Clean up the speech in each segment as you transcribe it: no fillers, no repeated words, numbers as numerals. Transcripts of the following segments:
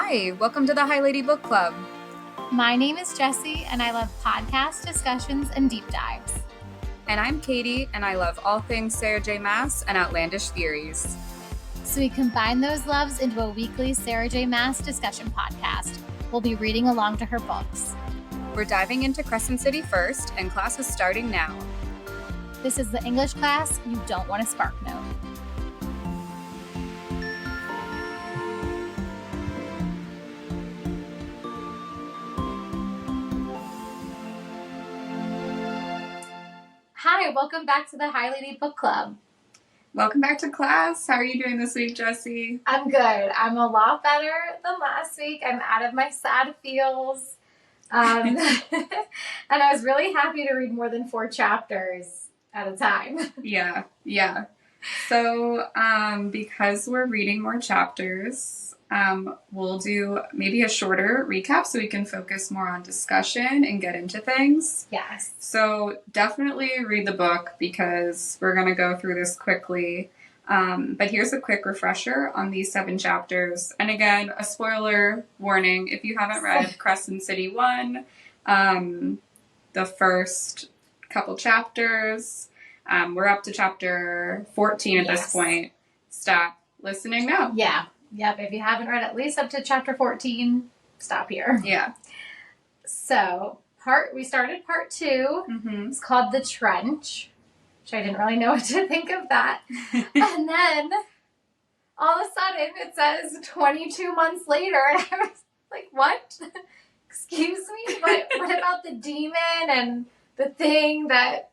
Hi, welcome to the High Lady Book Club. My name is Jessie, and I love podcast discussions and deep dives. And I'm Katie, and I love all things Sarah J Maas and outlandish theories. So we combine those loves into a weekly Sarah J Maas discussion podcast. We'll be reading along to her books. We're diving into Crescent City first, and class is starting now. This is the English class you don't want to spark note. Hi, welcome back to the High Lady Book Club. Welcome back to class. How are you doing this week, Jessie? I'm good. I'm a lot better than last week. I'm out of my sad feels. And I was really happy to read more than 4 chapters at a time. Yeah. So, because we're reading more chapters, we'll do maybe a shorter recap so we can focus more on discussion and get into things. Yes. So definitely read the book because we're going to go through this quickly. But here's a quick refresher on these 7 chapters. And again, a spoiler warning, if you haven't read Crescent City 1, the first couple chapters, we're up to chapter 14 at this point. Stop listening now. Yeah. Yep. If you haven't read at least up to chapter 14, stop here. Yeah. So we started part 2. Mm-hmm. It's called The Trench, which I didn't really know what to think of that. And then all of a sudden it says 22 months later. And I was like, what? Excuse me? What about the demon and the thing that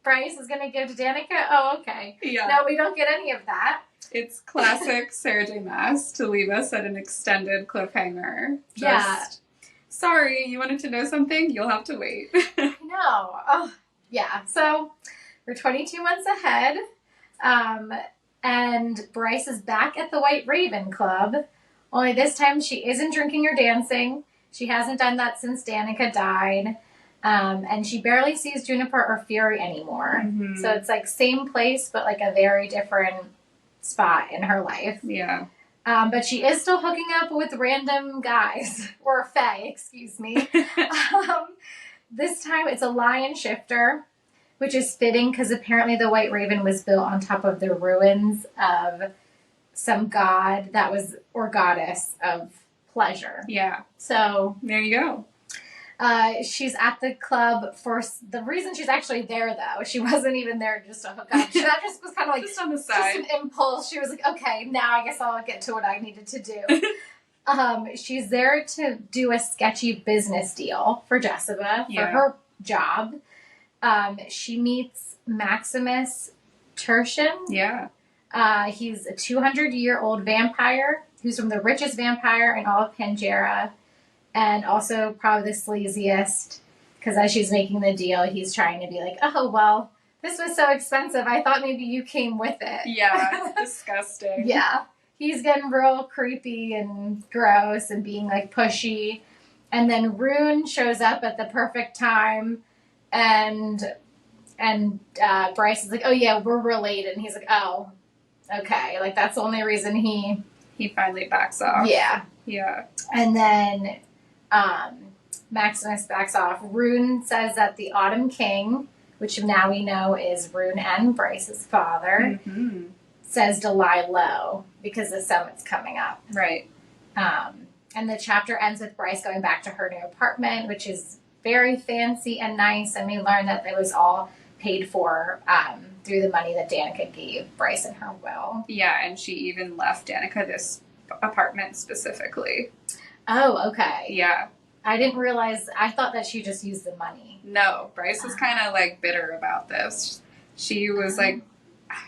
Bryce is going to give to Danica? Oh, okay. Yeah. No, we don't get any of that. It's classic Sarah J Maas to leave us at an extended cliffhanger. Sorry, you wanted to know something? You'll have to wait. I know. Oh, yeah. So we're 22 months ahead. And Bryce is back at the White Raven Club. Only this time she isn't drinking or dancing. She hasn't done that since Danica died. And she barely sees Juniper or Fury anymore. Mm-hmm. So it's like same place, but like a very different spot in her life. Yeah. But she is still hooking up with random guys. Or fae, excuse me. This time it's a lion shifter, which is fitting because apparently the White Raven was built on top of the ruins of some god that was, or goddess of pleasure. Yeah. So there you go. She's at the club for the reason she's actually there, though. She wasn't even there just to hook up. That just was kind of like just on the side. Just an impulse. She was like, okay, now I guess I'll get to what I needed to do. She's there to do a sketchy business deal for Jessica for her job. She meets Maximus Tertian. Yeah. He's a 200-year-old vampire who's from the richest vampire in all of Pangea. And also probably the sleaziest, because as she's making the deal, he's trying to be like, oh, well, this was so expensive. I thought maybe you came with it. Yeah, disgusting. Yeah. He's getting real creepy and gross and being like pushy. And then Rune shows up at the perfect time. And Bryce is like, oh, yeah, we're related. And he's like, oh, okay. Like, that's the only reason he finally backs off. Yeah. Yeah. And then Maximus backs off. Rune says that the Autumn King, which now we know is Rune and Bryce's father, says to lie low because the summit's coming up. Right. And the chapter ends with Bryce going back to her new apartment, which is very fancy and nice. And we learn that it was all paid for through the money that Danica gave Bryce in her will. Yeah, and she even left Danica this apartment specifically. Oh, okay. Yeah. I didn't realize, I thought that she just used the money. No, Bryce was kind of like bitter about this. She was like,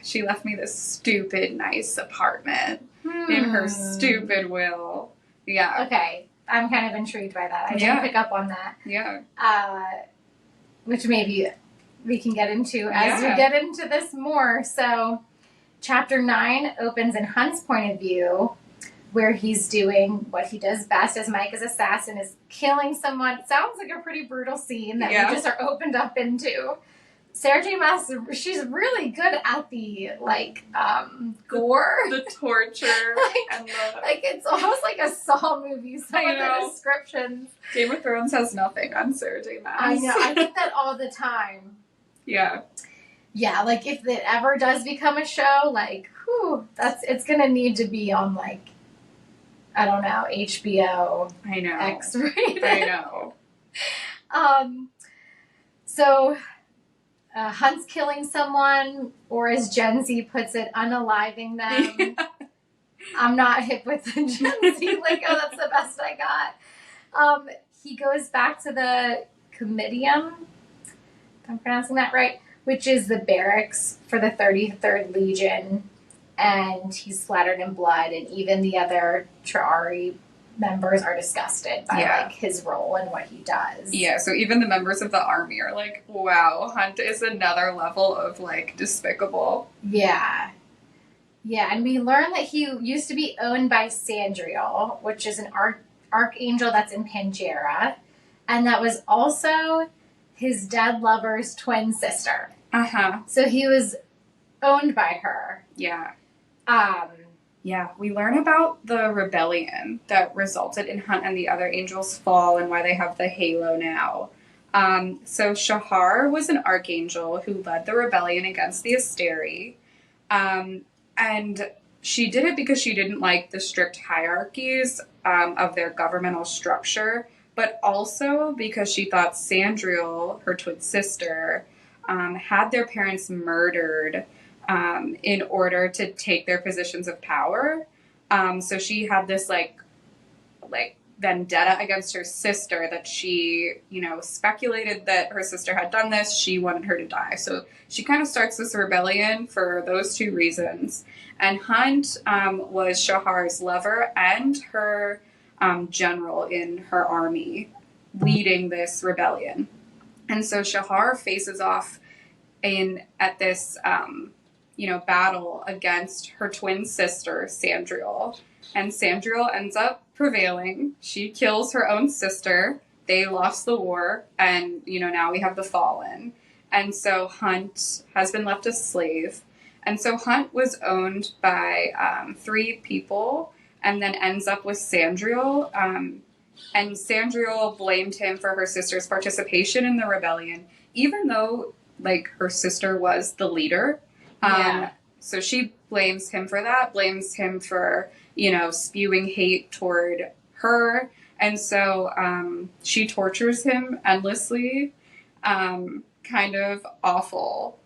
she left me this stupid nice apartment in her stupid will. Yeah. Okay. I'm kind of intrigued by that. I didn't pick up on that. Yeah. Which maybe we can get into as we get into this more. So chapter 9 opens in Hunt's point of view, where he's doing what he does best as Micah's assassin, is killing someone. It sounds like a pretty brutal scene that we just are opened up into. Sarah J Maas, she's really good at the gore, the torture, and the it's almost like a Saw movie. Some of the descriptions. Game of Thrones has nothing on Sarah J Maas. I know. I think that all the time. Yeah. Yeah, like if it ever does become a show, it's gonna need to be on I don't know, HBO. I know. X-rated. I know. So Hunt's killing someone, or as Gen Z puts it, unaliving them. Yeah. I'm not hip with the Gen Z lingo. That's the best I got. He goes back to the Comitium, if I'm pronouncing that right, which is the barracks for the 33rd Legion, and he's splattered in blood, and even the other Triari members are disgusted by his role and what he does. Yeah, so even the members of the army are like, wow, Hunt is another level of despicable. Yeah. Yeah, and we learn that he used to be owned by Sandriel, which is an archangel that's in Pangera, and that was also his dead lover's twin sister. Uh-huh. So he was owned by her. Yeah. Yeah, we learn about the rebellion that resulted in Hunt and the other angels' fall and why they have the halo now. So Shahar was an archangel who led the rebellion against the Asteri. And she did it because she didn't like the strict hierarchies of their governmental structure, but also because she thought Sandriel, her twin sister, had their parents murdered in order to take their positions of power. So she had this vendetta against her sister that she, speculated that her sister had done this. She wanted her to die. So she kind of starts this rebellion for those two reasons. And Hunt was Shahar's lover and her general in her army leading this rebellion. And so Shahar faces off at this battle against her twin sister, Sandriel. And Sandriel ends up prevailing. She kills her own sister. They lost the war, and, now we have the Fallen. And so Hunt has been left a slave. And so Hunt was owned by 3 people, and then ends up with Sandriel. And Sandriel blamed him for her sister's participation in the rebellion, even though, her sister was the leader. So she blames him for that, blames him for, spewing hate toward her. And so she tortures him endlessly, kind of awful.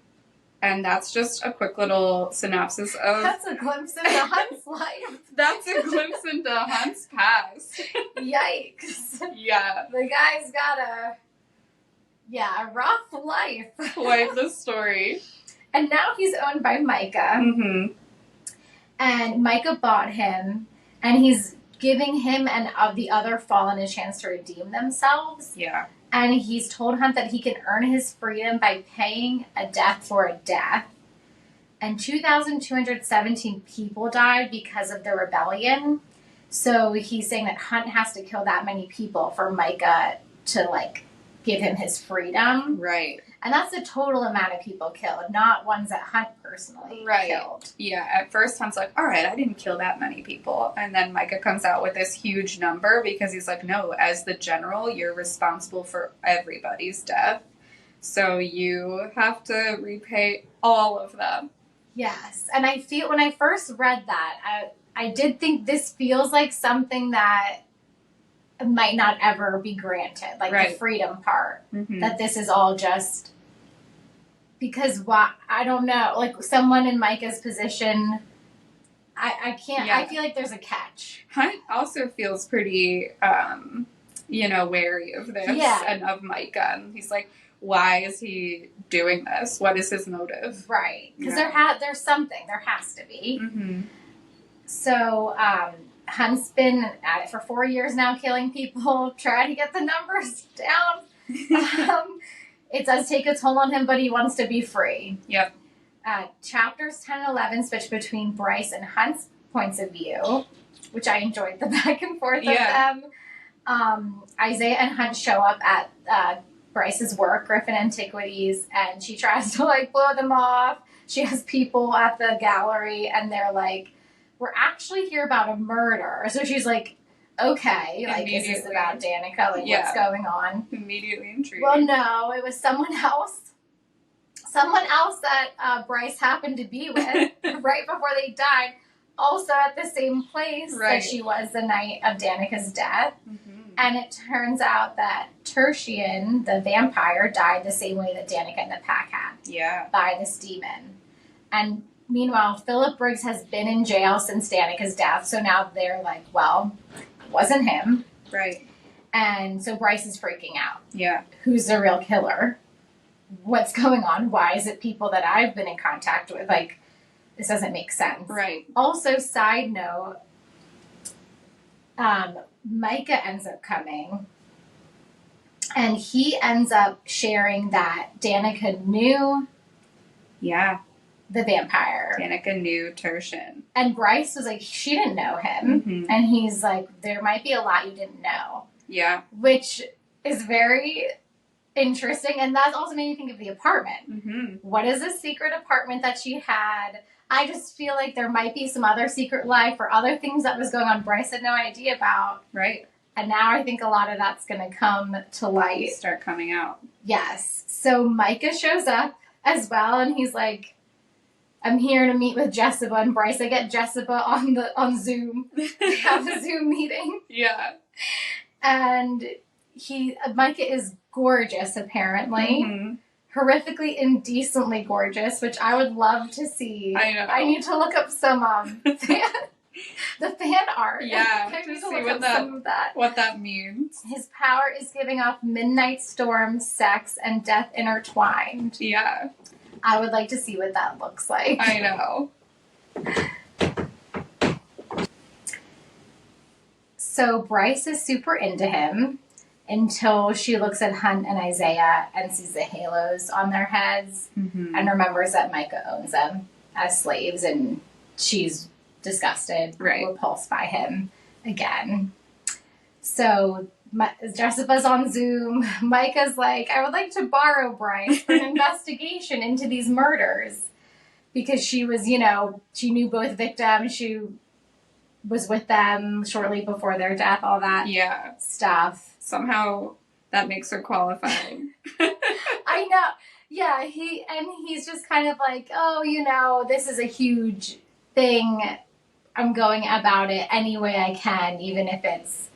And that's just a quick little synopsis of... That's a glimpse into Hunt's life. That's a glimpse into Hunt's past. Yikes. Yeah. The guy's got a rough life. Quite the story. And now he's owned by Micah. Mm-hmm. And Micah bought him, and he's giving him and the other Fallen a chance to redeem themselves. Yeah. And he's told Hunt that he can earn his freedom by paying a death for a death. And 2,217 people died because of the rebellion. So he's saying that Hunt has to kill that many people for Micah to, give him his freedom. Right. And that's the total amount of people killed, not ones that Hunt personally killed. Yeah, at first Hunt's like, all right, I didn't kill that many people. And then Micah comes out with this huge number because he's like, no, as the general, you're responsible for everybody's death. So you have to repay all of them. Yes. And I feel, when I first read that, I did think this feels like something that might not ever be granted, the freedom part. Mm-hmm. That this is all just... Because I don't know, someone in Micah's position, I can't, I feel like there's a catch. Hunt also feels pretty, wary of this and of Micah. And he's like, why is he doing this? What is his motive? Right. Because there's something, there has to be. Mm-hmm. So, Hunt's been at it for 4 years now, killing people, trying to get the numbers down. It does take a toll on him, but he wants to be free. Yep. Chapters 10 and 11 switch between Bryce and Hunt's points of view, which I enjoyed the back and forth of them. Isaiah and Hunt show up at Bryce's work, Griffin Antiquities, and she tries to like blow them off. She has people at the gallery, and they're like, "We're actually here about a murder." So she's like, "Okay, like, is this about Danica? Like, what's going on?" Immediately intrigued. Well, no, it was someone else. Someone else that Bryce happened to be with right before they died, also at the same place that she was the night of Danica's death. Mm-hmm. And it turns out that Tertian, the vampire, died the same way that Danica and the pack had. Yeah. By this demon. And meanwhile, Philip Briggs has been in jail since Danica's death, so now they're like, well, it wasn't him. Right. And so Bryce is freaking out. Yeah. Who's the real killer? What's going on? Why is it people that I've been in contact with? Like, this doesn't make sense. Right. Also, side note, Micah ends up coming, and he ends up sharing that Danica knew the vampire. Danica knew Tertian. And Bryce was like, she didn't know him. Mm-hmm. And he's like, there might be a lot you didn't know. Yeah. Which is very interesting. And that's also made me think of the apartment. Mm-hmm. What is a secret apartment that she had? I just feel like there might be some other secret life or other things that was going on Bryce had no idea about. Right. And now I think a lot of that's going to come to light. Start coming out. Yes. So Micah shows up as well, and he's like, I'm here to meet with Jessica and Bryce. I get Jessica on Zoom. They have a Zoom meeting. Yeah. And Micah is gorgeous, apparently. Mm-hmm. Horrifically indecently gorgeous, which I would love to see. I know. I need to look up some the fan art. Yeah, I to need to see look up some of that. What that means. His power is giving off midnight storm, sex, and death intertwined. Yeah. I would like to see what that looks like. I know. So Bryce is super into him until she looks at Hunt and Isaiah and sees the halos on their heads Mm-hmm. and remembers that Micah owns them as slaves, and she's disgusted, repulsed by him again. So Jessica's on Zoom. Micah's like, I would like to borrow Bryce for an investigation into these murders, because she was, she knew both victims. She was with them shortly before their death, all that stuff. Somehow that makes her qualified. I know. Yeah, he's just kind of like, oh, this is a huge thing. I'm going about it any way I can, even if it's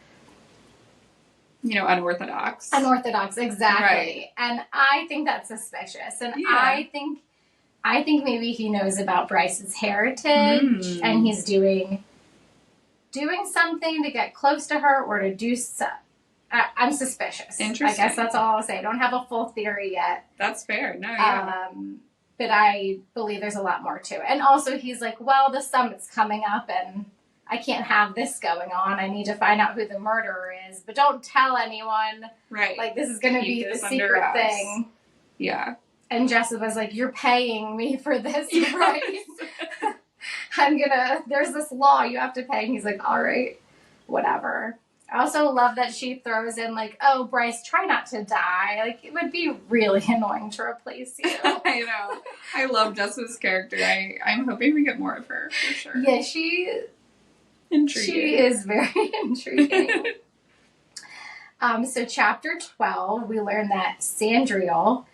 unorthodox. Unorthodox, exactly. Right. And I think that's suspicious. And I think maybe he knows about Bryce's heritage and he's doing something to get close to her or to do stuff. I'm suspicious. Interesting. I guess that's all I'll say. I don't have a full theory yet. That's fair. No, yeah. But I believe there's a lot more to it. And also he's like, well, the summit's coming up and I can't have this going on. I need to find out who the murderer is. But don't tell anyone. Right. Like, this is going to be the secret thing. Yeah. And Jessica's like, you're paying me for this, right? There's this law you have to pay. And he's like, all right, whatever. I also love that she throws in like, oh, Bryce, try not to die. Like, it would be really annoying to replace you. I know. I love Jessica's character. I'm hoping we get more of her, for sure. Yeah, she Intriguing. is very intriguing. So chapter 12, we learn that Sandriel,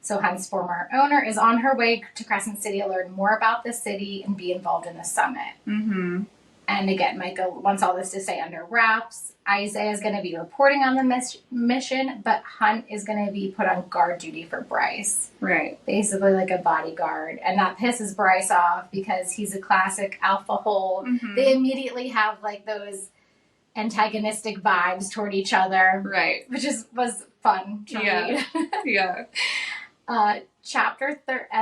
so Hunt's former owner, is on her way to Crescent City to learn more about the city and be involved in the summit. Mm-hmm. And again, Micah wants all this to stay under wraps. Isaiah is going to be reporting on the mission, but Hunt is going to be put on guard duty for Bryce. Right. Basically like a bodyguard. And that pisses Bryce off because he's a classic alpha hole. Mm-hmm. They immediately have like those antagonistic vibes toward each other. Right. Which was fun to read. Yeah. And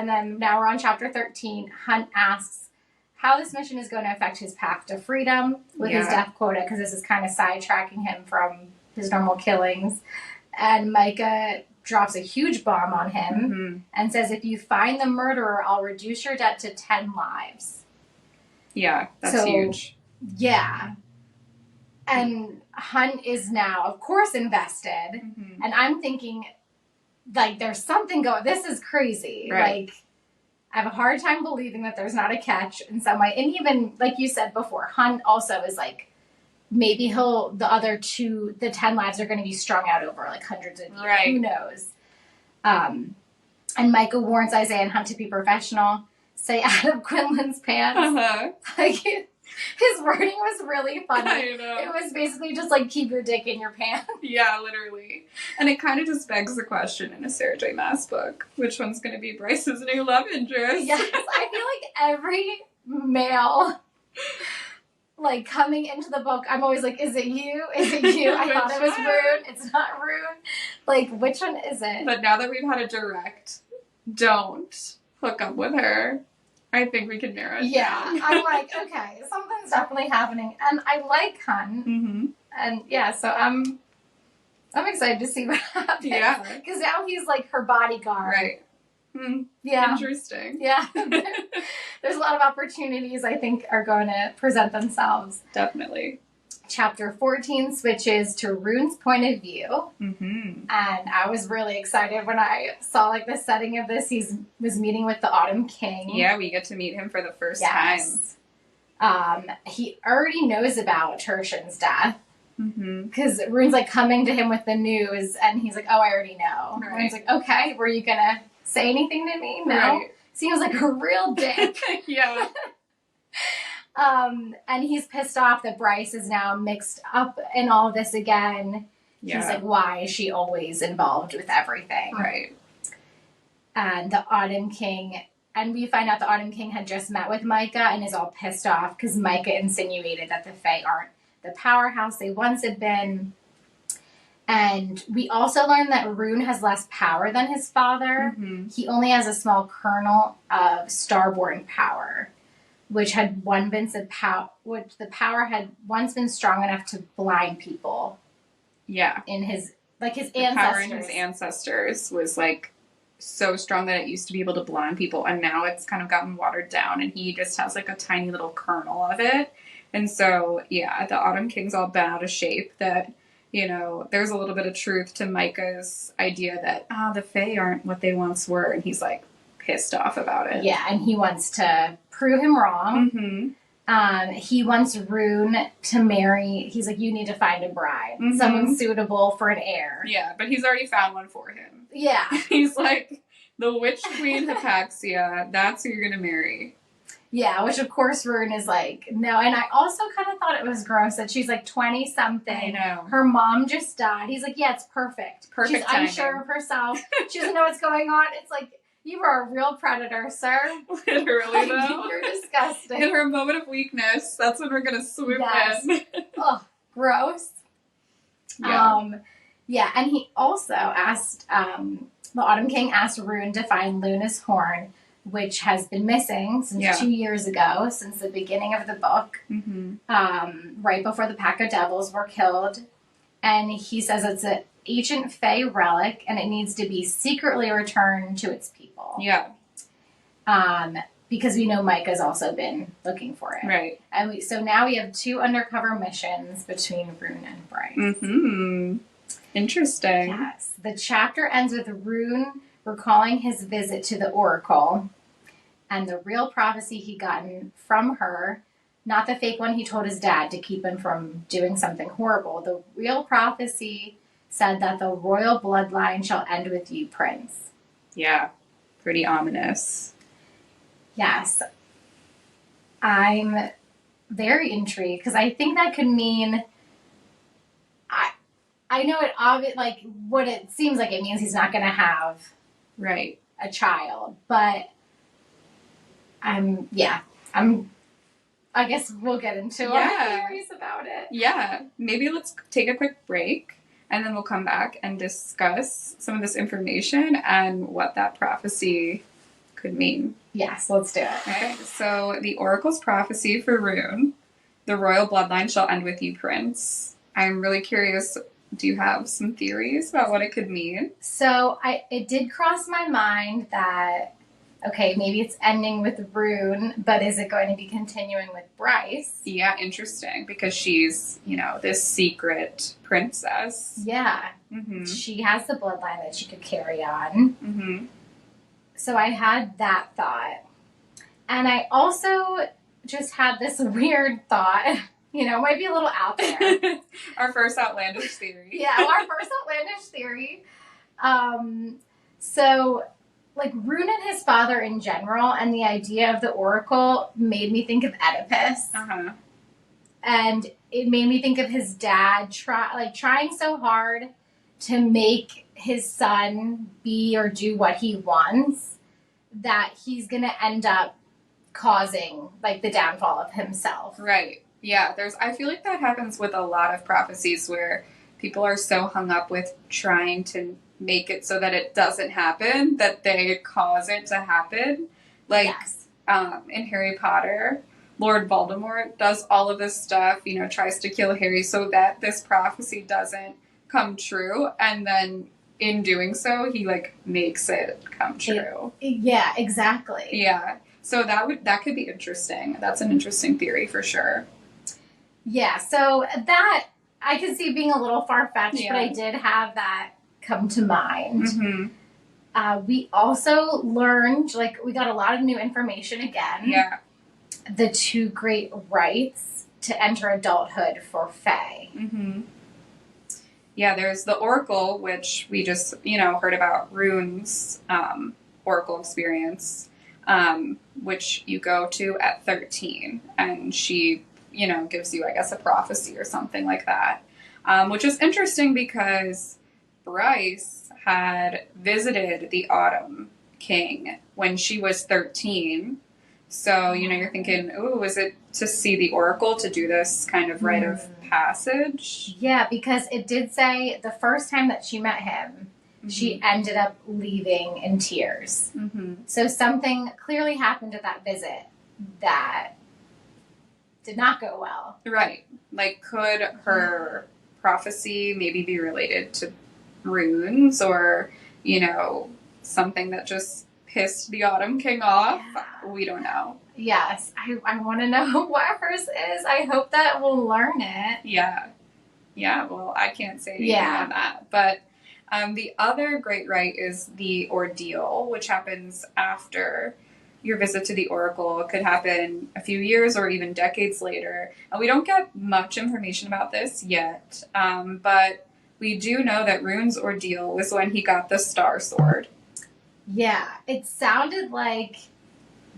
then now we're on chapter 13. Hunt asks how this mission is going to affect his path to freedom with his death quota, because this is kind of sidetracking him from his normal killings. And Micah drops a huge bomb on him and says, if you find the murderer, I'll reduce your debt to 10 lives. Yeah, that's huge. Yeah. And Hunt is now, of course, invested. Mm-hmm. And I'm thinking, like, there's something going, this is crazy. Right. Like, I have a hard time believing that there's not a catch in some way. And even, like you said before, Hunt also is like, maybe the 10 lives are going to be strung out over like hundreds of years. Right. Who knows? And Micah warns Isaiah and Hunt to be professional. Stay out of Quinlan's pants. Uh-huh. Like, his wording was really funny. I know. It was basically just like, keep your dick in your pants. Yeah, literally. And it kind of just begs the question in a Sarah J Maas book, which one's going to be Bryce's new love interest? Yes, I feel like every male, like, coming into the book, I'm always like, is it you? Is it you? I thought it was Rune. It's not Rune. Like, which one is it? But now that we've had a direct don't hook up with her, I think we can narrow it down. I'm like, okay, something's definitely happening. And I like Hunt. Mm-hmm. And yeah, so I'm excited to see what happens. Yeah. Because now he's like her bodyguard. Right. Mm. Yeah. Interesting. Yeah. There's a lot of opportunities I think are going to present themselves. Definitely. Chapter 14 switches to Rune's point of view. Mm-hmm. And I was really excited when I saw like the setting of this. He was meeting with the Autumn King. Yeah, we get to meet him for the first time. He already knows about Tertian's death. Because Mm-hmm. Rune's like coming to him with the news, and he's like, "Oh, I already know." Right. Rune's like, "Okay, were you gonna say anything to me?" No. Right. Seems like a real dick. Yeah. And he's pissed off that Bryce is now mixed up in all of this again. Yeah. He's like, "Why is she always involved with everything?" Right. And the Autumn King, and we find out the Autumn King had just met with Micah and is all pissed off because Micah insinuated that the Fae aren't the powerhouse they once had been. And we also learned that Rune has less power than his father. Mm-hmm. He only has a small kernel of starborn power, which had which the power had once been strong enough to blind people. Yeah. In his ancestors. Power in his ancestors was like so strong that it used to be able to blind people, and now it's kind of gotten watered down, and he just has like a tiny little kernel of it. And so, yeah, the Autumn King's all bent out of shape that, you know, there's a little bit of truth to Micah's idea that, the Fae aren't what they once were. And he's, like, pissed off about it. Yeah, and he wants to prove him wrong. Mm-hmm. He wants Rune to marry. He's like, you need to find a bride. Mm-hmm. Someone suitable for an heir. Yeah, but he's already found one for him. Yeah. He's like, the Witch Queen Hypaxia, that's who you're going to marry. Yeah, which of course Rune is like, no. And I also kind of thought it was gross that she's like 20-something. I know. Her mom just died. He's like, yeah, it's perfect. Perfect She's timing. unsure of herself. She doesn't know what's going on. It's like, you are a real predator, sir. Literally, though. You're disgusting. In her moment of weakness, that's when we're going to swoop Yes. in. Ugh, gross. Yeah. Yeah, and he also asked, the Autumn King asked Rune to find Luna's horn, which has been missing since 2 years ago, since the beginning of the book, Mm-hmm. right before the pack of devils were killed. And he says it's an ancient Fae relic, and it needs to be secretly returned to its people. Yeah. Because we know Micah's also been looking for it. Right. And so now we have 2 undercover missions between Rune and Bryce. Mm-hmm. Interesting. Yes. The chapter ends with Rune recalling his visit to the Oracle and the real prophecy he'd gotten from her, not the fake one he told his dad to keep him from doing something horrible. The real prophecy said that the royal bloodline shall end with you, Prince. Yeah. Pretty ominous. Yes. I'm very intrigued because I think that could mean... I know it like what it seems like it means he's not going to have Right. a child, but I guess we'll get into our theories about it. Yeah. Maybe let's take a quick break and then we'll come back and discuss some of this information and what that prophecy could mean. Yes, let's do it. Okay. So the Oracle's prophecy for Rune, the royal bloodline shall end with you, Prince. I'm really curious. Do you have some theories about what it could mean? So it did cross my mind that okay, maybe it's ending with Rune, but is it going to be continuing with Bryce? Yeah, interesting, because she's, this secret princess. Yeah. Mm-hmm. She has the bloodline that she could carry on. Mm-hmm. So I had that thought. And I also just had this weird thought. Might be a little out there. Our first outlandish theory. Yeah, our first outlandish theory. So, like, Rune and his father in general, and the idea of the Oracle made me think of Oedipus. Uh-huh. And it made me think of his dad trying so hard to make his son be or do what he wants that he's going to end up causing, like, the downfall of himself. Right. Yeah, I feel like that happens with a lot of prophecies where people are so hung up with trying to make it so that it doesn't happen that they cause it to happen. Like, yes. In Harry Potter, Lord Voldemort does all of this stuff, tries to kill Harry so that this prophecy doesn't come true, and then in doing so, he, like, makes it come true. Yeah, exactly. Yeah. So that could be interesting. That's an interesting theory for sure. Yeah, so that I could see being a little far-fetched, but I did have that come to mind. Mm-hmm. We also learned, we got a lot of new information again. Yeah. The 2 great rites to enter adulthood for Fae. Mm-hmm. Yeah, there's the Oracle, which we just, heard about Rune's Oracle experience, which you go to at 13, and she gives you, I guess, a prophecy or something like that, which is interesting because Bryce had visited the Autumn King when she was 13. So, you're thinking, ooh, is it to see the Oracle to do this kind of rite of passage? Yeah, because it did say the first time that she met him, she ended up leaving in tears. Mm-hmm. So something clearly happened at that visit that did not go well. Right. Like, could her prophecy maybe be related to runes or, something that just pissed the Autumn King off? Yeah. We don't know. Yes. I want to know what hers is. I hope that we'll learn it. Yeah. Yeah, well, I can't say anything on that. But the other great rite is the ordeal, which happens after your visit to the Oracle. It could happen a few years or even decades later. And we don't get much information about this yet, but we do know that Rune's ordeal was when he got the Star Sword. Yeah, it sounded like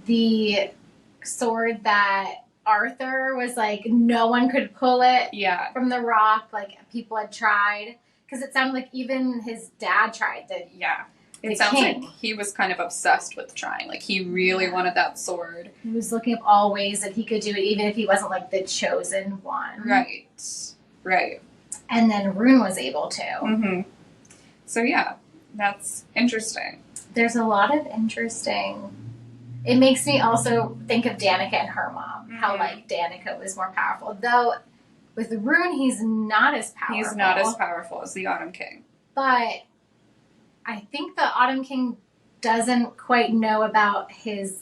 the sword that Arthur was like, no one could pull it from the rock, like people had tried. Because it sounded like even his dad tried to. Yeah. It sounds like he was kind of obsessed with trying. Like, he really wanted that sword. He was looking up all ways that he could do it, even if he wasn't, like, the chosen one. Right. Right. And then Rune was able to. Mm-hmm. So, yeah, that's interesting. There's a lot of interesting... It makes me also think of Danica and her mom. Mm-hmm. How, like, Danica was more powerful. Though, with Rune, he's not as powerful. He's not as powerful as the Autumn King. But... I think the Autumn King doesn't quite know about his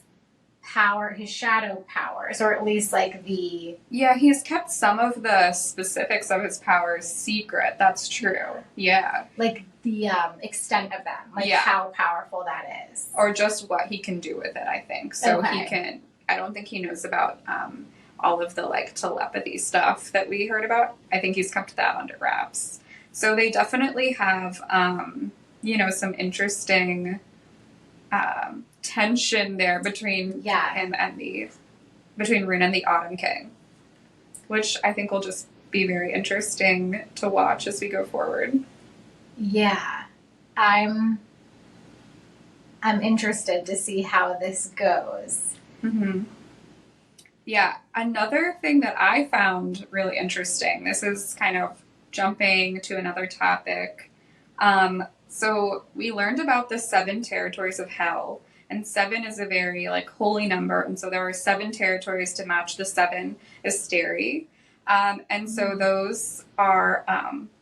power, his shadow powers, or at least like the... Yeah, he's kept some of the specifics of his powers secret. That's true. Yeah. Like the extent of them, like how powerful that is. Or just what he can do with it, I think. So he can... I don't think he knows about all of the like telepathy stuff that we heard about. I think he's kept that under wraps. So they definitely have... some interesting tension there between him and between Rune and the Autumn King, which I think will just be very interesting to watch as we go forward. Yeah, I'm interested to see how this goes. Mm-hmm. Yeah, another thing that I found really interesting. This is kind of jumping to another topic. So we learned about the 7 territories of hell, and 7 is a very like holy number, and so there are 7 territories to match the 7 asteri. And so those are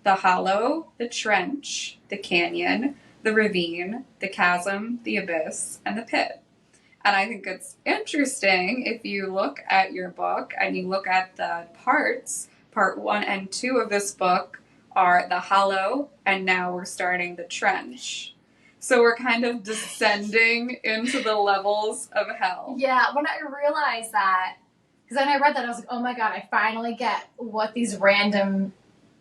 the hollow, the trench, the canyon, the ravine, the chasm, the abyss, and the pit. And I think it's interesting if you look at your book and you look at the parts, part 1 and 2 of this book are the hollow, and now we're starting the trench. So we're kind of descending into the levels of hell. Yeah, when I realized that, because when I read that, I was like, oh my god, I finally get what these random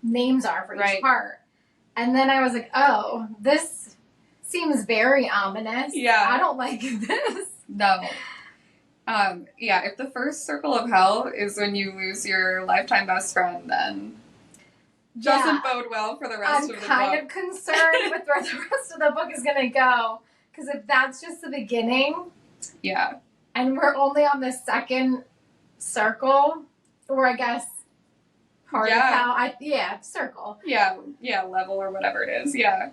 names are for each part. And then I was like, oh, this seems very ominous. Yeah. I don't like this. No. Yeah, if the first circle of hell is when you lose your lifetime best friend, then doesn't bode well for the rest of the book. I'm kind of concerned with where the rest of the book is going to go. Because if that's just the beginning, and we're only on the second circle, or I guess part of how circle. Yeah, level or whatever it is. Yeah.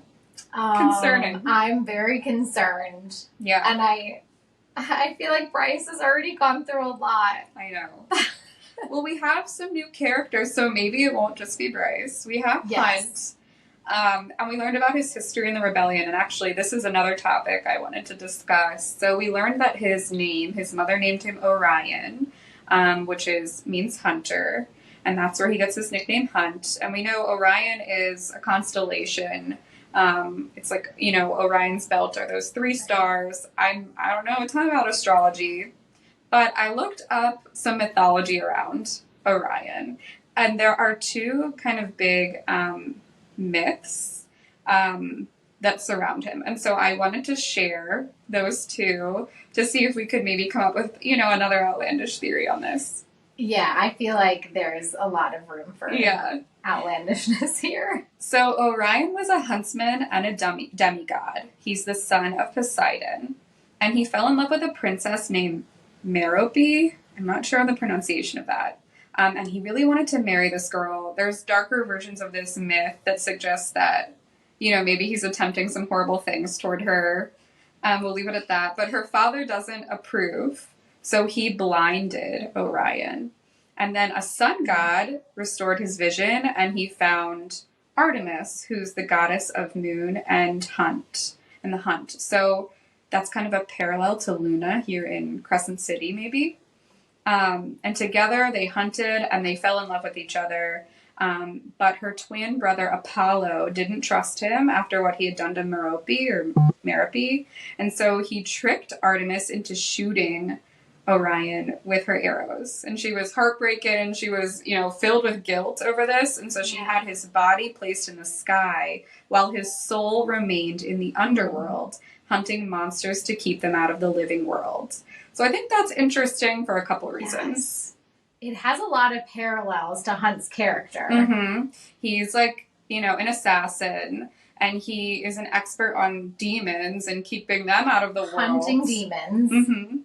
Concerning. I'm very concerned. Yeah. And I feel like Bryce has already gone through a lot. I know. Well, we have some new characters, so maybe it won't just be Bryce. We have Hunt. And we learned about his history in the rebellion, and actually this is another topic I wanted to discuss. So we learned that his mother named him Orion, which means hunter, and that's where he gets his nickname Hunt. And we know Orion is a constellation. It's like, Orion's belt are those 3 stars. I don't know a ton about astrology, but I looked up some mythology around Orion, and there are 2 kind of big myths that surround him. And so I wanted to share those 2 to see if we could maybe come up with, another outlandish theory on this. Yeah, I feel like there's a lot of room for outlandishness here. So Orion was a huntsman and a demigod. He's the son of Poseidon. And he fell in love with a princess named Merope. I'm not sure on the pronunciation of that. And he really wanted to marry this girl. There's darker versions of this myth that suggest that, maybe he's attempting some horrible things toward her. We'll leave it at that. But her father doesn't approve. So he blinded Orion. And then a sun god restored his vision, and he found Artemis, who's the goddess of moon and the hunt. So that's kind of a parallel to Luna here in Crescent City, maybe. And together they hunted and they fell in love with each other. But her twin brother Apollo didn't trust him after what he had done to Merope. And so he tricked Artemis into shooting Orion with her arrows. And she was heartbroken. She was, filled with guilt over this. And so she had his body placed in the sky while his soul remained in the underworld, hunting monsters to keep them out of the living world. So I think that's interesting for a couple reasons. Yes. It has a lot of parallels to Hunt's character. Mm-hmm. He's like, an assassin, and he is an expert on demons and keeping them out of the world. Hunting demons. Mm-hmm.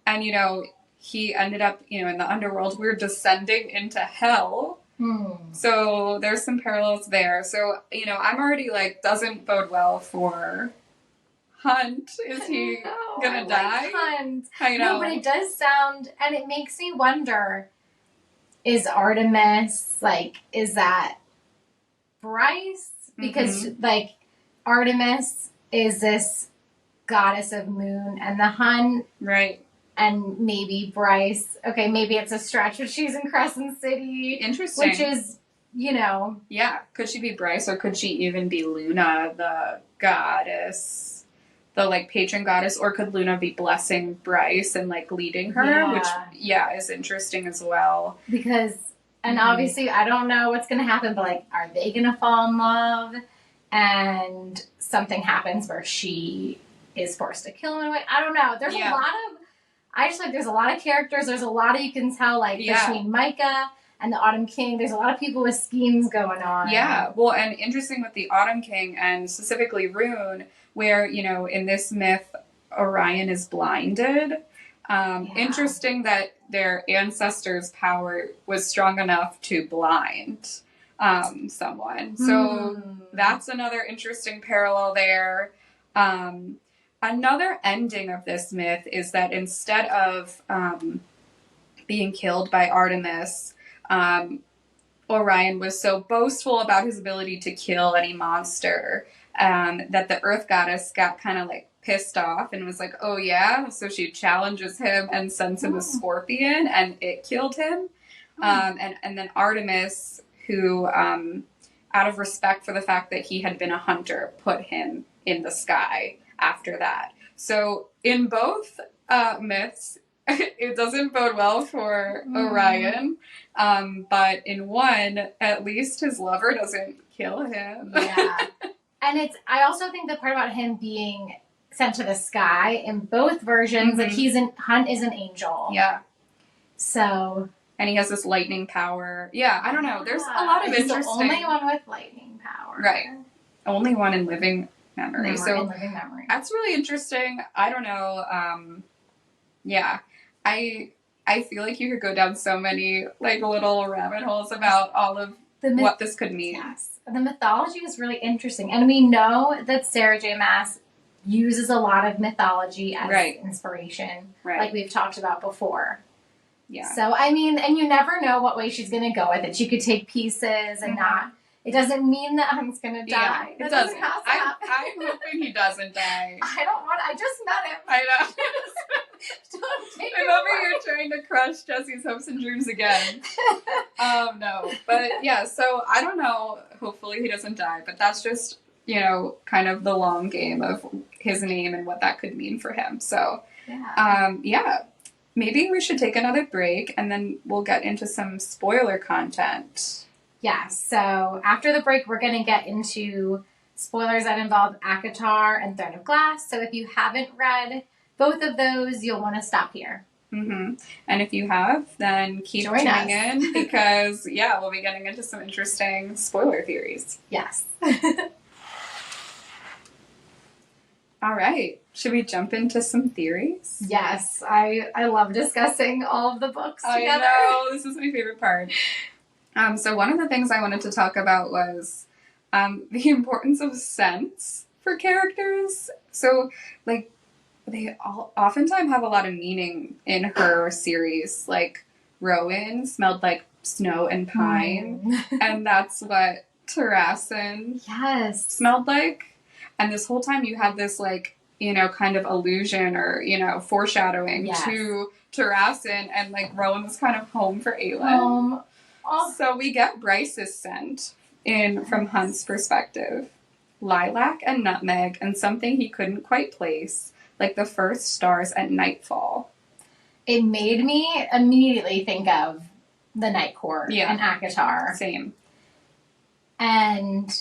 And, he ended up, in the underworld. We're descending into hell. So there's some parallels there. So, I'm already doesn't bode well for Hunt. Is he gonna die? Hunt. I know. No, but it does sound, and it makes me wonder, is Artemis, is that Bryce? Because, Artemis is this goddess of moon and the hunt. Right. And maybe Bryce, maybe it's a stretch, but she's in Crescent City. Interesting. Which is, Yeah. Could she be Bryce, or could she even be Luna, the goddess, the, patron goddess? Or could Luna be blessing Bryce and, leading her? Which, is interesting as well. Because, and obviously, I don't know what's going to happen, but, are they going to fall in love? And something happens where she is forced to kill him. I don't know. There's a lot of... there's a lot of characters. There's a lot of, you can tell, between Micah and the Autumn King, there's a lot of people with schemes going on. Yeah. Well, and interesting with the Autumn King, and specifically Rune, where, in this myth, Orion is blinded. Interesting that their ancestors' power was strong enough to blind someone. So that's another interesting parallel there. Another ending of this myth is that instead of being killed by Artemis, Orion was so boastful about his ability to kill any monster that the Earth goddess got kind of pissed off and was like, oh yeah? So she challenges him and sends him a scorpion, and it killed him. And then Artemis, who, out of respect for the fact that he had been a hunter, put him in the sky after that. So in both myths, it doesn't bode well for Orion. But in one, at least his lover doesn't kill him. Yeah. And I also think the part about him being sent to the sky in both versions, like Hunt is an angel. Yeah. So. And he has this lightning power. Yeah, I don't know. There's a lot of interesting. He's the only one with lightning power. Right. Only one in living memory. Living memory. That's really interesting. I don't know. Yeah. I feel like you could go down so many like little rabbit holes about all of what this could mean. Yes. The mythology is really interesting. And we know that Sarah J Maas uses a lot of mythology as inspiration. Right. Like we've talked about before. Yeah. So, I mean, and you never know what way she's going to go with it. She could take pieces and not. It doesn't mean that Hunt's going to die. Yeah, it doesn't. I'm hoping he doesn't die. I just met him. I know. Don't take I'm over here trying to crush Jessie's hopes and dreams again. No. But yeah, so I don't know. Hopefully he doesn't die. But that's just, kind of the long game of his name and what that could mean for him. So, yeah. Maybe we should take another break and then we'll get into some spoiler content. Yes. So after the break, we're going to get into spoilers that involve ACOTAR and Throne of Glass. So if you haven't read both of those, you'll want to stop here. And if you have, then keep tuning in because, we'll be getting into some interesting spoiler theories. Yes. All right. Should we jump into some theories? Yes. I love discussing all of the books together. I know. This is my favorite part. So one of the things I wanted to talk about was the importance of scents for characters. So, like, they oftentimes have a lot of meaning in her series. Like, Rowan smelled like snow and pine, and that's what Terracin smelled like. And this whole time you have this, like, kind of allusion or, foreshadowing to Terracin, and, like, Rowan was kind of home for Aelin. So we get Bryce's scent from Hunt's perspective. Lilac and nutmeg and something he couldn't quite place, like the first stars at nightfall. It made me immediately think of the Night Court and ACOTAR. Same. And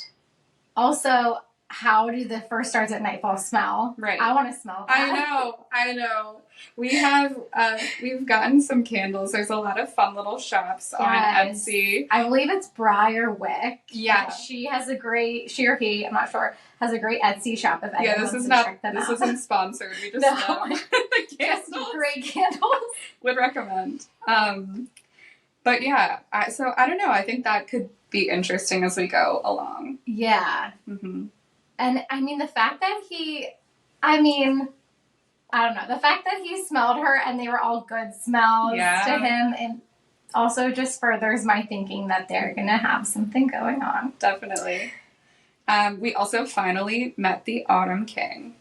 also, how do the first stars at nightfall smell? Right. I want to smell that. I know. We've gotten some candles. There's a lot of fun little shops on Etsy. I believe it's Briarwick. Yeah. She or he, I'm not sure, has a great Etsy shop if anyone wants to check them out. This isn't sponsored. We just love the candles. Just great candles. Would recommend. But yeah, so I don't know. I think that could be interesting as we go along. Yeah. And I mean, the fact that I don't know. The fact that he smelled her and they were all good smells to him, and also just furthers my thinking that they're going to have something going on. Definitely. We also finally met the Autumn King,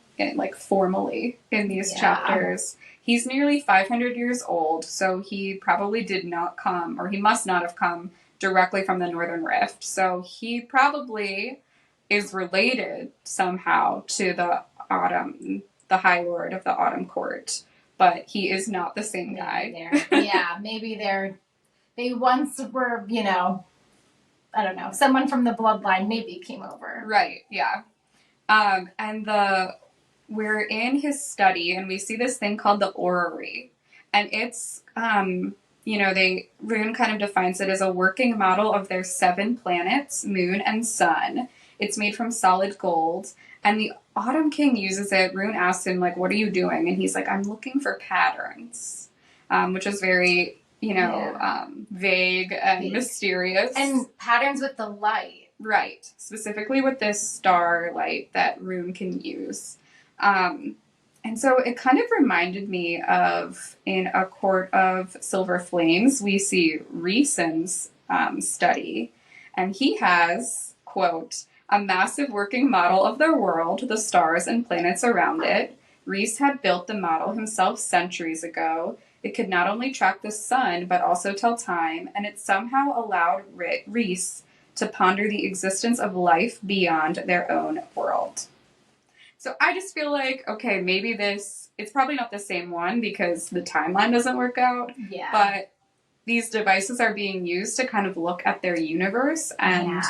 formally in these chapters. He's nearly 500 years old, so he probably did not come, or he must not have come directly from the Northern Rift. So he probably is related somehow to the Autumn, the High Lord of the Autumn Court, but he is not the same guy. Maybe they once were, I don't know, someone from the bloodline maybe came over. Right, yeah. And we're in his study, and we see this thing called the orrery, and it's, Rune kind of defines it as a working model of their 7 planets, moon and sun. It's made from solid gold, and the Autumn King uses it. Rune asks him, like, what are you doing? And he's like, I'm looking for patterns, which is very, vague and mysterious. And patterns with the light. Right. Specifically with this star light that Rune can use. And so it kind of reminded me of, in A Court of Silver Flames, we see Rhysand's study, and he has, quote, a massive working model of their world, the stars and planets around it. Reese had built the model himself centuries ago. It could not only track the sun, but also tell time, and it somehow allowed Reese to ponder the existence of life beyond their own world. So I just feel like, okay, maybe it's probably not the same one because the timeline doesn't work out. Yeah. But these devices are being used to kind of look at their universe and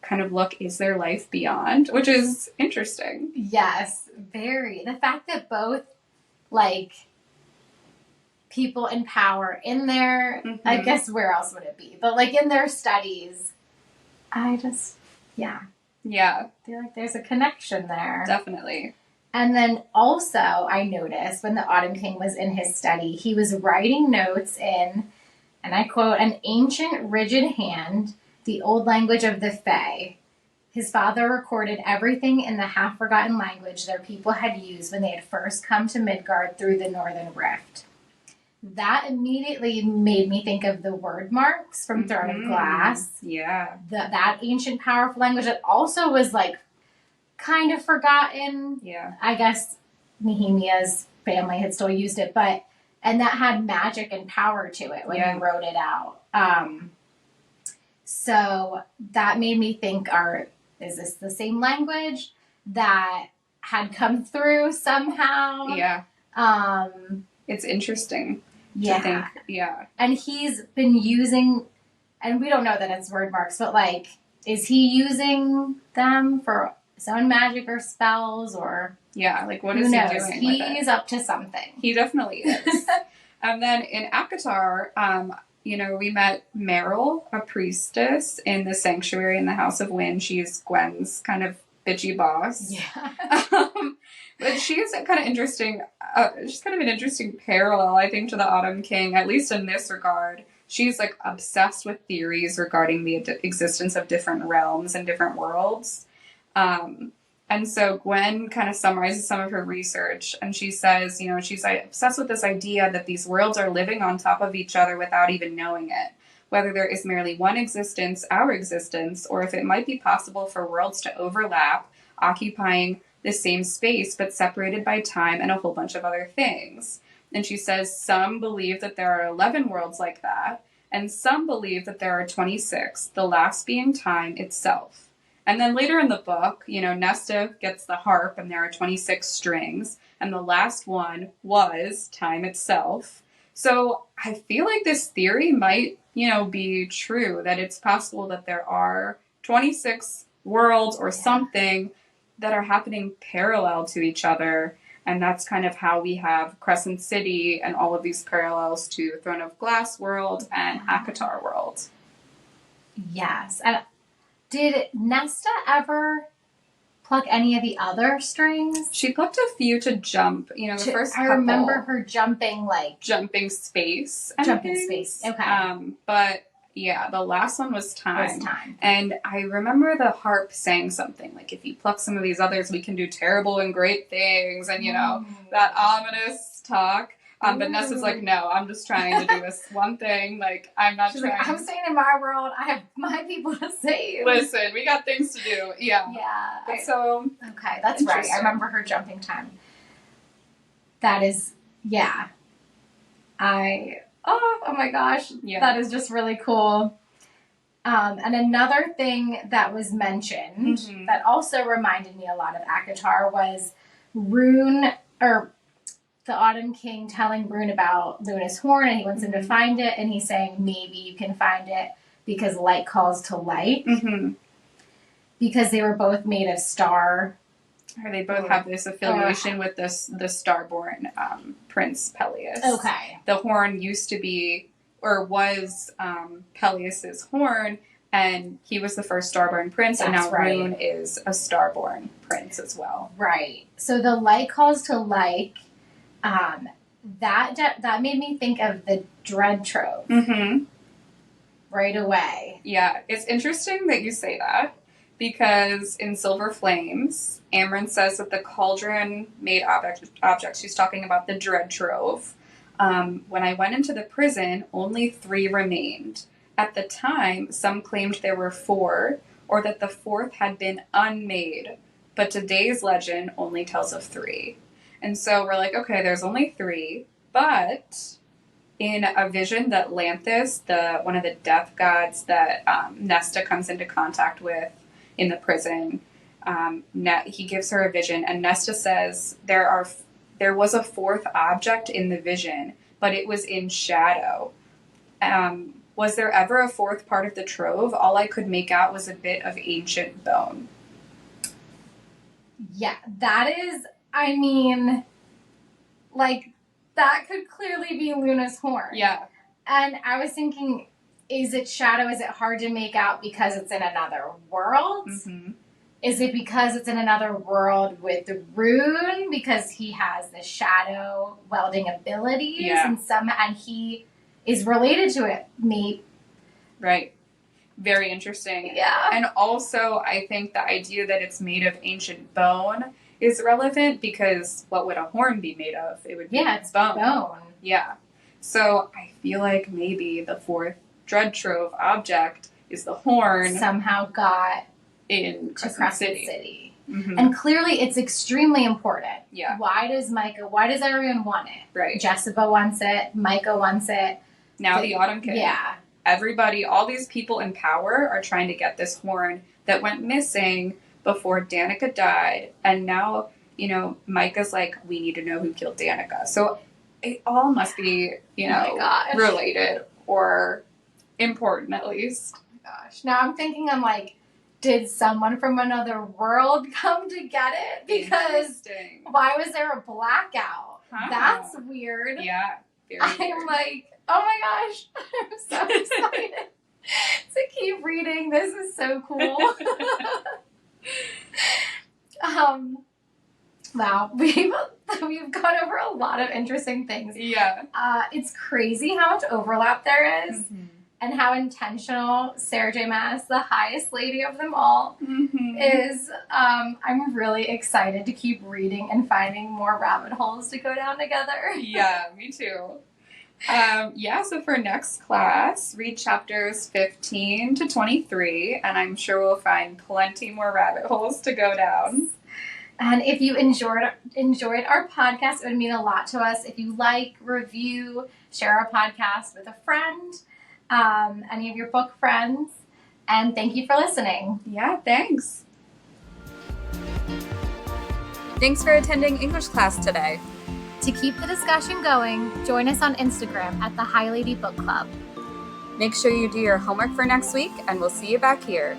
kind of look, is there life beyond? Which is interesting. Yes, very. The fact that both, like, people in power in their, I guess where else would it be? But, like, in their studies, I just, yeah. Yeah. I feel like there's a connection there. Definitely. And then also, I noticed when the Autumn King was in his study, he was writing notes in, and I quote, an ancient, rigid hand, the old language of the Fae. His father recorded everything in the half-forgotten language their people had used when they had first come to Midgard through the Northern Rift. That immediately made me think of the word marks from Throne of Glass. Yeah. That ancient, powerful language that also was, like, kind of forgotten. Yeah. I guess Nehemiah's family had still used it, and that had magic and power to it when he wrote it out. So that made me think, is this the same language that had come through somehow? Yeah. It's interesting to think. Yeah. And he's been using, and we don't know that it's word marks, but, like, is he using them for his own magic or spells or? Yeah, like, what is he doing with it? He's up to something. He definitely is. And then in ACOTAR, we met Meryl, a priestess in the sanctuary in the House of Wind. She's Gwen's kind of bitchy boss. Yeah. But she's kind of interesting. She's kind of an interesting parallel, I think, to the Autumn King, at least in this regard. She's, like, obsessed with theories regarding the existence of different realms and different worlds. And so Gwen kind of summarizes some of her research, and she says, she's obsessed with this idea that these worlds are living on top of each other without even knowing it. Whether there is merely one existence, our existence, or if it might be possible for worlds to overlap, occupying the same space but separated by time and a whole bunch of other things. And she says some believe that there are 11 worlds like that, and some believe that there are 26, the last being time itself. And then later in the book, Nesta gets the harp and there are 26 strings, and the last one was time itself. So I feel like this theory might, be true, that it's possible that there are 26 worlds or something that are happening parallel to each other. And that's kind of how we have Crescent City and all of these parallels to Throne of Glass world and ACOTAR world. Yes. And did Nesta ever pluck any of the other strings? She plucked a few to jump. The first couple. I remember her jumping, like... Jumping space. Jumping space. Okay. But... yeah, the last one was time. And I remember the harp saying something like, if you pluck some of these others, we can do terrible and great things. And, that ominous talk. But Nessa's like, no, I'm just trying to do this one thing. Like, I'm not trying. Like, I'm staying in my world. I have my people to save. Listen, we got things to do. Yeah. Yeah. Okay, that's right. I remember her jumping time. That is, yeah. Oh my gosh. Yeah. That is just really cool. And another thing that was mentioned that also reminded me a lot of ACOTAR was the Autumn King telling Rune about Luna's horn, and he wants him to find it, and he's saying maybe you can find it because light calls to light. Because they were both made of star. Or they both have this affiliation with the Starborn Prince Peleus. Okay. The horn used to be, or was, Peleus's horn, and he was the first Starborn Prince, and now Rune is a Starborn Prince as well. Right. So the light calls to light, that made me think of the Dread Trove. Right away. Yeah, it's interesting that you say that, because in Silver Flames, Amryn says that the cauldron made objects. She's talking about the Dread Trove. When I went into the prison, only 3 remained. At the time, some claimed there were 4. or that the fourth had been unmade, but today's legend only tells of 3. And so we're like, okay, there's only 3, but in a vision that Lanthus, one of the death gods that Nesta comes into contact with in the prison, he gives her a vision, and Nesta says there was a 4th object in the vision, but it was in shadow. Was there ever a 4th part of the trove? All I could make out was a bit of ancient bone. Yeah, that is, I mean, like, that could clearly be Luna's horn. Yeah. And I was thinking, is it shadow? Is it hard to make out because it's in another world? Mm-hmm. Is it because it's in another world with the rune? Because he has the shadow welding abilities, yeah. and he is related to it. Maybe. Right. Very interesting. Yeah. And also, I think the idea that it's made of ancient bone is relevant because what would a horn be made of? It would be it's bone. Yeah. So I feel like maybe the 4th Dread Trove object is the horn. Somehow got in Crescent City. Mm-hmm. And clearly it's extremely important. Yeah. Why does everyone want it? Right. Jessica wants it. Micah wants it. Now the Autumn Kid. Yeah. Everybody, all these people in power are trying to get this horn that went missing before Danica died. And now, Micah's like, we need to know who killed Danica. So it all must be, related or important at least. Oh my gosh. Now I'm thinking, did someone from another world come to get it? Because why was there a blackout? Huh. That's weird. Yeah. Very I'm weird. like, oh my gosh, I'm so excited to keep reading. This is so cool. Wow, we've gone over a lot of interesting things. Yeah. It's crazy how much overlap there is. Mm-hmm. And how intentional Sarah J Maas, the highest lady of them all, mm-hmm. is. I'm really excited to keep reading and finding more rabbit holes to go down together. Yeah, me too. So for next class, read chapters 15 to 23, and I'm sure we'll find plenty more rabbit holes to go down. And if you enjoyed our podcast, it would mean a lot to us. If you review, share our podcast with a friend, any of your book friends, and thank you for listening. Yeah, thanks. Thanks for attending English class today. To keep the discussion going, join us on Instagram at the High Lady Book Club. Make sure you do your homework for next week, and we'll see you back here.